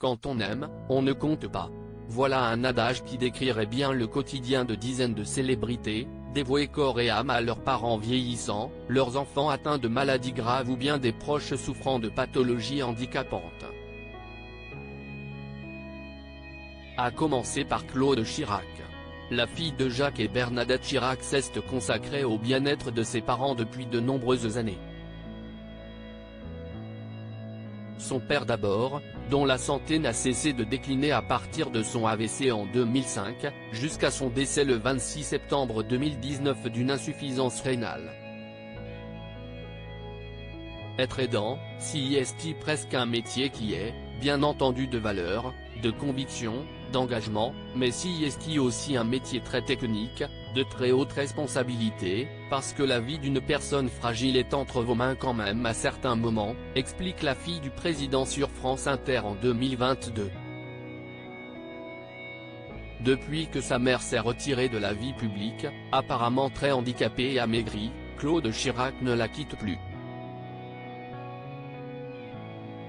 quand on aime, on ne compte pas. Voilà un adage qui décrirait bien le quotidien de dizaines de célébrités, dévouées corps et âme à leurs parents vieillissants, leurs enfants atteints de maladies graves ou bien des proches souffrant de pathologies handicapantes. À commencer par Claude Chirac. La fille de Jacques et Bernadette Chirac s'est consacrée au bien-être de ses parents depuis de nombreuses années. Son père d'abord, dont la santé n'a cessé de décliner à partir de son AVC en 2005, jusqu'à son décès le 26 septembre 2019 d'une insuffisance rénale. Être aidant, c'est presque un métier qui est, bien entendu de valeur, de conviction, d'engagement, mais c'est aussi un métier très technique, de très haute responsabilité, parce que la vie d'une personne fragile est entre vos mains quand même à certains moments, explique la fille du président sur France Inter en 2022. Depuis que sa mère s'est retirée de la vie publique, apparemment très handicapée et amaigrie, Claude Chirac ne la quitte plus.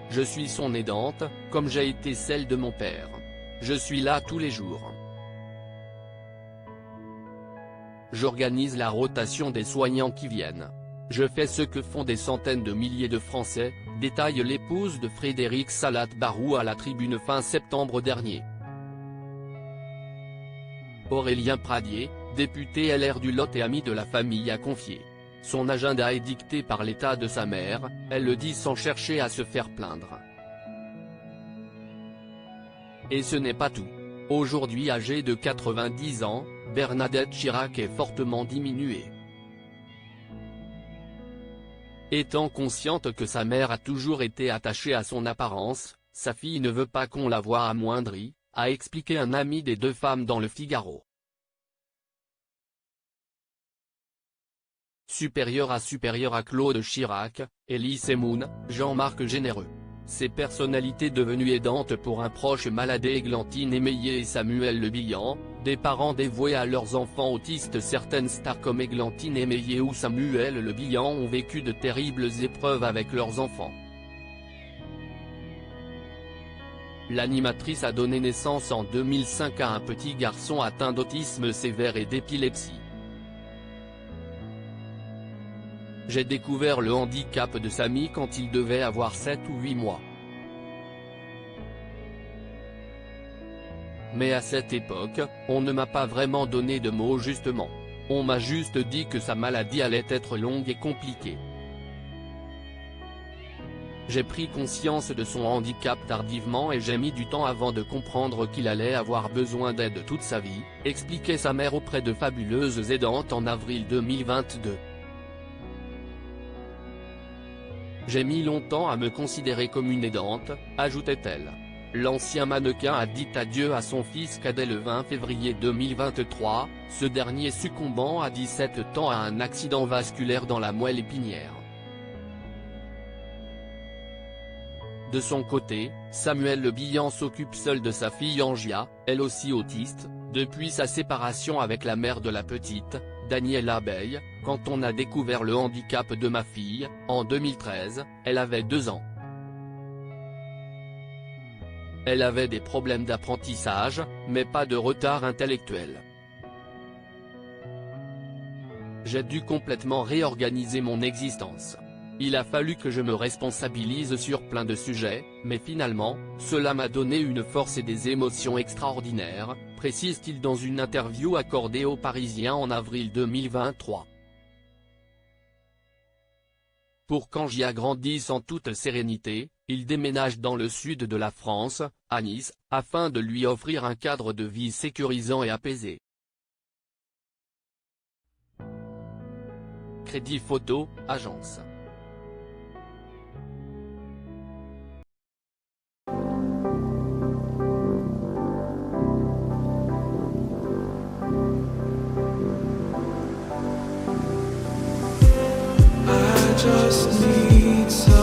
Je suis son aidante, comme j'ai été celle de mon père. Je suis là tous les jours. J'organise la rotation des soignants qui viennent. Je fais ce que font des centaines de milliers de Français, détaille l'épouse de Frédéric Salat-Barrou à la Tribune fin septembre dernier. Aurélien Pradier, député LR du Lot et ami de la famille a confié. Son agenda est dicté par l'état de sa mère, elle le dit sans chercher à se faire plaindre. Et ce n'est pas tout. Aujourd'hui âgée de 90 ans, Bernadette Chirac est fortement diminuée. Étant consciente que sa mère a toujours été attachée à son apparence, sa fille ne veut pas qu'on la voie amoindrie, a expliqué un ami des deux femmes dans Le Figaro. Supérieur à Claude Chirac, Elie Semoun, Jean-Marc Généreux. Ces personnalités devenues aidantes pour un proche malade Églantine Émeillé et Samuel Le Bihan, des parents dévoués à leurs enfants autistes. Certaines stars comme Églantine Émeillé ou Samuel Le Bihan ont vécu de terribles épreuves avec leurs enfants. L'animatrice a donné naissance en 2005 à un petit garçon atteint d'autisme sévère et d'épilepsie. J'ai découvert le handicap de Samy quand il devait avoir 7 ou 8 mois. Mais à cette époque, on ne m'a pas vraiment donné de mots justement. On m'a juste dit que sa maladie allait être longue et compliquée. J'ai pris conscience de son handicap tardivement et j'ai mis du temps avant de comprendre qu'il allait avoir besoin d'aide toute sa vie, expliquait sa mère auprès de Fabuleuses aidantes en avril 2022. J'ai mis longtemps à me considérer comme une aidante, ajoutait-elle. L'ancien mannequin a dit adieu à son fils cadet le 20 février 2023, ce dernier succombant à 17 ans à un accident vasculaire dans la moelle épinière. De son côté, Samuel Le Bihan s'occupe seul de sa fille Angia, elle aussi autiste, depuis sa séparation avec la mère de la petite, Danielle Abeille. Quand on a découvert le handicap de ma fille, en 2013, elle avait 2 ans. Elle avait des problèmes d'apprentissage, mais pas de retard intellectuel. J'ai dû complètement réorganiser mon existence. Il a fallu que je me responsabilise sur plein de sujets, mais finalement, cela m'a donné une force et des émotions extraordinaires, précise-t-il dans une interview accordée aux Parisiens en avril 2023. Pour qu'Angia grandisse en toute sérénité, il déménage dans le sud de la France, à Nice, afin de lui offrir un cadre de vie sécurisant et apaisé. Crédit Photo, agence. Just need some